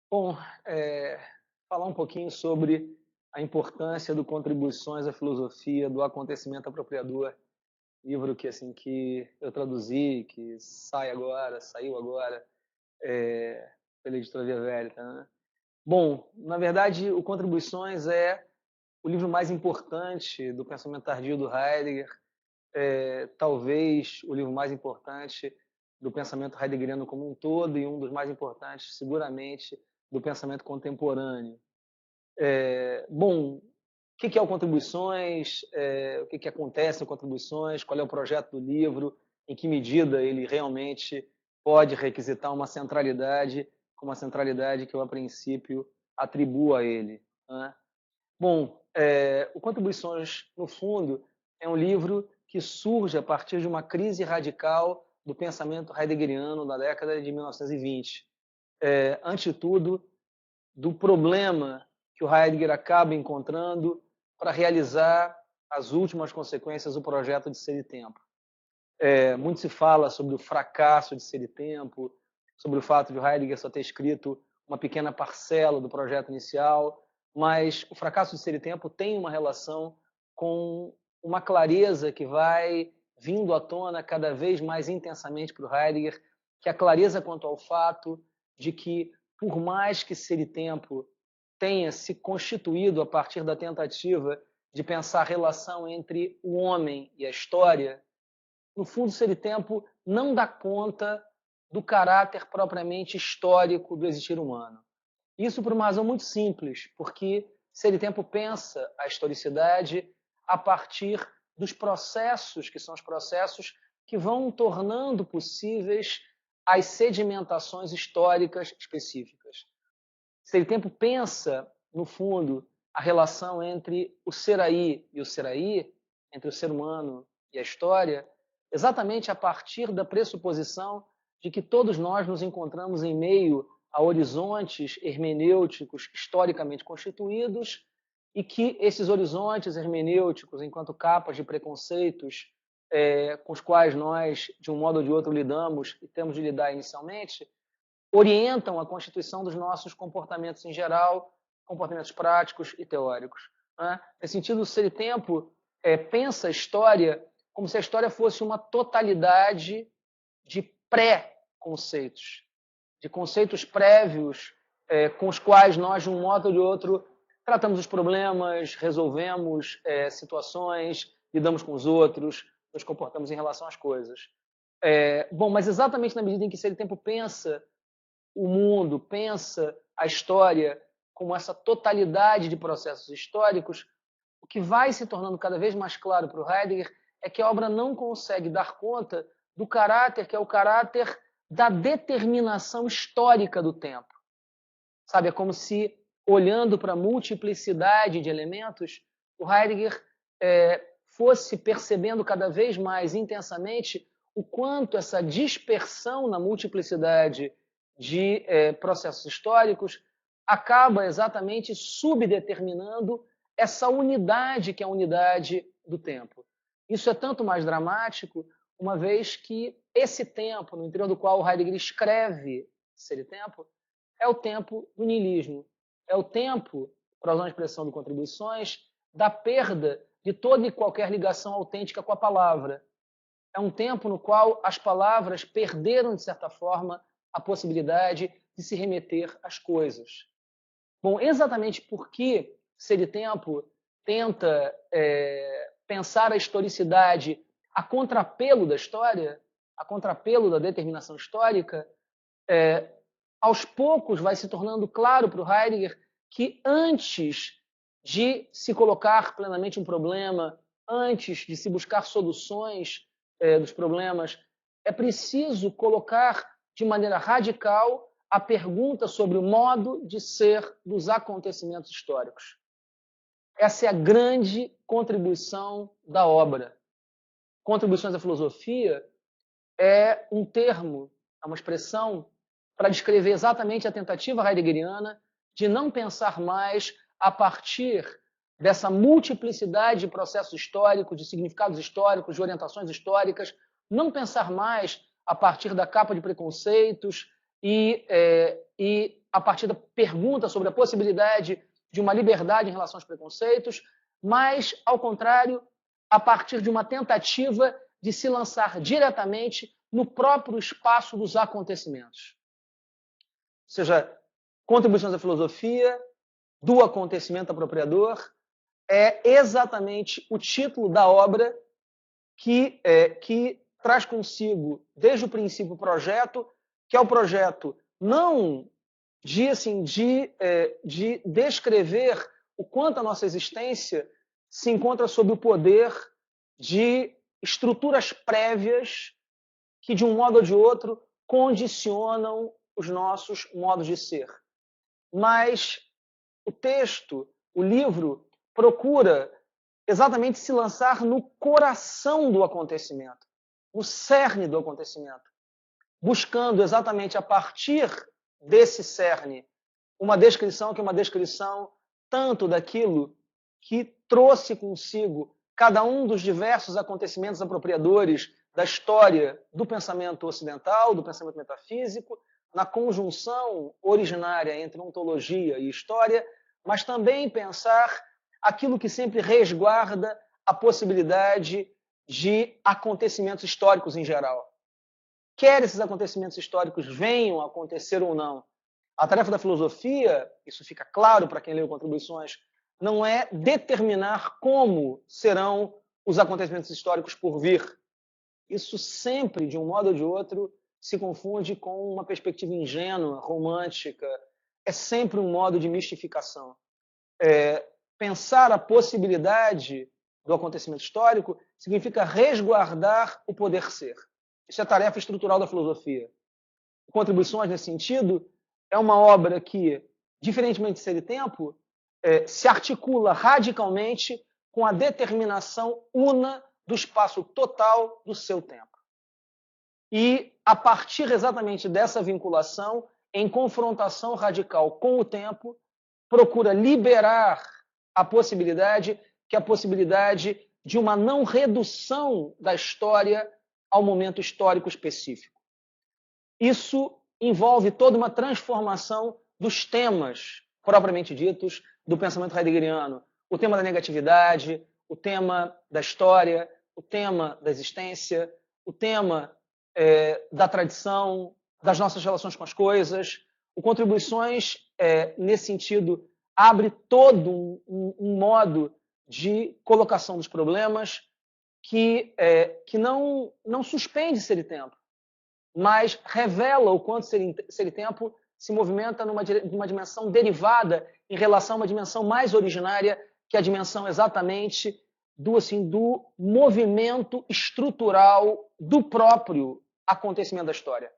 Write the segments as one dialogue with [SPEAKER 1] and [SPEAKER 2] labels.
[SPEAKER 1] Bom, falar um pouquinho sobre a importância do Contribuições à Filosofia do Acontecimento Apropriador, livro que eu traduzi, que saiu agora, pela editora Via Velita, né? Bom, na verdade, o Contribuições é o livro mais importante do pensamento tardio do Heidegger, talvez o livro mais importante do pensamento heideggeriano como um todo e um dos mais importantes, seguramente, do pensamento contemporâneo. Bom, o que é o Contribuições? O que acontece no Contribuições? Qual é o projeto do livro? Em que medida ele realmente pode requisitar uma centralidade, como a centralidade que eu, a princípio, atribuo a ele, né? Bom, o Contribuições, no fundo, é um livro que surge a partir de uma crise radical do pensamento heideggeriano da década de 1920. Antes de tudo, do problema que o Heidegger acaba encontrando para realizar as últimas consequências do projeto de Ser e Tempo. Muito se fala sobre o fracasso de Ser e Tempo, sobre o fato de o Heidegger só ter escrito uma pequena parcela do projeto inicial, mas o fracasso de Ser e Tempo tem uma relação com uma clareza que vai vindo à tona cada vez mais intensamente para o Heidegger, que é a clareza quanto ao fato de que, por mais que Ser e Tempo tenha se constituído a partir da tentativa de pensar a relação entre o homem e a história, no fundo, Ser e Tempo não dá conta do caráter propriamente histórico do existir humano. Isso por uma razão muito simples, porque Ser e Tempo pensa a historicidade a partir dos processos, que são os processos que vão tornando possíveis as sedimentações históricas específicas. Ser e Tempo pensa, no fundo, a relação entre o ser aí e o ser aí, entre o ser humano e a história, exatamente a partir da pressuposição de que todos nós nos encontramos em meio a horizontes hermenêuticos historicamente constituídos e que esses horizontes hermenêuticos, enquanto capas de preconceitos com os quais nós, de um modo ou de outro, lidamos e temos de lidar inicialmente, orientam a constituição dos nossos comportamentos em geral, comportamentos práticos e teóricos, né? Nesse sentido, o Ser e Tempo pensa a história como se a história fosse uma totalidade de pré-conceitos, de conceitos prévios com os quais nós, de um modo ou de outro, tratamos os problemas, resolvemos situações, lidamos com os outros, nos comportamos em relação às coisas. Bom, mas exatamente na medida em que Ser e Tempo pensa o mundo, pensa a história como essa totalidade de processos históricos, o que vai se tornando cada vez mais claro para o Heidegger é que a obra não consegue dar conta do caráter que é o caráter da determinação histórica do tempo. Sabe, é como se, olhando para a multiplicidade de elementos, o Heidegger fosse percebendo cada vez mais intensamente o quanto essa dispersão na multiplicidade de processos históricos acaba exatamente subdeterminando essa unidade que é a unidade do tempo. Isso é tanto mais dramático, uma vez que esse tempo, no interior do qual Heidegger escreve Ser e Tempo, é o tempo do niilismo. É o tempo, para usar uma expressão de Contribuições, da perda de toda e qualquer ligação autêntica com a palavra. É um tempo no qual as palavras perderam, de certa forma, a possibilidade de se remeter às coisas. Bom, exatamente porque Ser e Tempo tenta pensar a historicidade a contrapelo da história, a contrapelo da determinação histórica, aos poucos vai se tornando claro para o Heidegger que antes de se colocar plenamente um problema, antes de se buscar soluções dos problemas, é preciso colocar de maneira radical a pergunta sobre o modo de ser dos acontecimentos históricos. Essa é a grande contribuição da obra. Contribuições à Filosofia é um termo, é uma expressão para descrever exatamente a tentativa heideggeriana de não pensar mais a partir dessa multiplicidade de processos históricos, de significados históricos, de orientações históricas, não pensar mais a partir da capa de preconceitos e a partir da pergunta sobre a possibilidade de uma liberdade em relação aos preconceitos, mas, ao contrário, a partir de uma tentativa de se lançar diretamente no próprio espaço dos acontecimentos. Ou seja, contribuições à filosofia, do acontecimento apropriador, é exatamente o título da obra que traz consigo, desde o princípio, o projeto, que é o projeto não de descrever o quanto a nossa existência se encontra sob o poder de estruturas prévias que, de um modo ou de outro, condicionam os nossos modos de ser. Mas o texto, o livro, procura exatamente se lançar no coração do acontecimento, no cerne do acontecimento, buscando exatamente a partir desse cerne uma descrição que é uma descrição tanto daquilo que trouxe consigo cada um dos diversos acontecimentos apropriadores da história do pensamento ocidental, do pensamento metafísico, na conjunção originária entre ontologia e história, mas também pensar aquilo que sempre resguarda a possibilidade de acontecimentos históricos em geral. Quer esses acontecimentos históricos venham a acontecer ou não, a tarefa da filosofia, isso fica claro para quem leu Contribuições, não é determinar como serão os acontecimentos históricos por vir. Isso sempre, de um modo ou de outro, se confunde com uma perspectiva ingênua, romântica. É sempre um modo de mistificação. Pensar a possibilidade do acontecimento histórico significa resguardar o poder ser. Isso é a tarefa estrutural da filosofia. Contribuições, nesse sentido, é uma obra que, diferentemente de Ser e Tempo, se articula radicalmente com a determinação una do espaço total do seu tempo. E, a partir exatamente dessa vinculação, em confrontação radical com o tempo, procura liberar a possibilidade, que é a possibilidade de uma não redução da história ao momento histórico específico. Isso envolve toda uma transformação dos temas propriamente ditos do pensamento heideggeriano. O tema da negatividade, o tema da história, o tema da existência, o tema da tradição, das nossas relações com as coisas. O Contribuições, nesse sentido, abre todo um modo de colocação dos problemas que não suspende Ser e Tempo, mas revela o quanto Ser e Tempo se movimenta numa dimensão derivada em relação a uma dimensão mais originária, que é a dimensão exatamente do movimento estrutural do próprio acontecimento da história.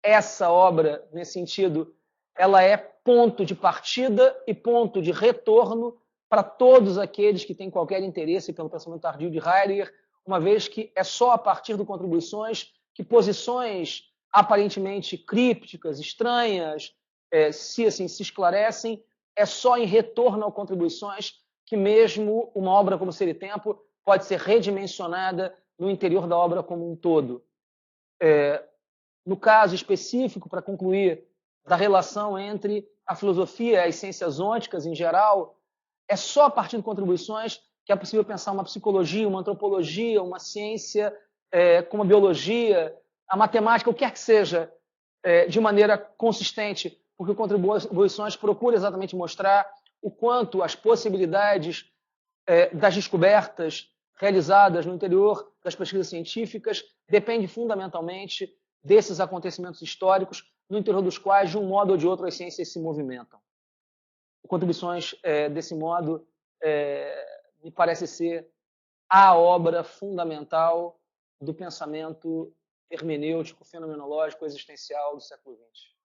[SPEAKER 1] Essa obra, nesse sentido, ela é ponto de partida e ponto de retorno para todos aqueles que têm qualquer interesse pelo pensamento tardio de Heidegger, uma vez que é só a partir de Contribuições que posições aparentemente crípticas, estranhas, se esclarecem. É só em retorno a Contribuições que mesmo uma obra como Ser e Tempo pode ser redimensionada no interior da obra como um todo. No caso específico, para concluir, da relação entre a filosofia e as ciências ônticas em geral, é só a partir de Contribuições que é possível pensar uma psicologia, uma antropologia, uma ciência como a biologia, a matemática, o que quer que seja, de maneira consistente, porque Contribuições procura exatamente mostrar o quanto as possibilidades das descobertas realizadas no interior das pesquisas científicas dependem fundamentalmente desses acontecimentos históricos, no interior dos quais, de um modo ou de outro, as ciências se movimentam. Contribuições, desse modo, me parece ser a obra fundamental do pensamento hermenêutico, fenomenológico, existencial do século XX.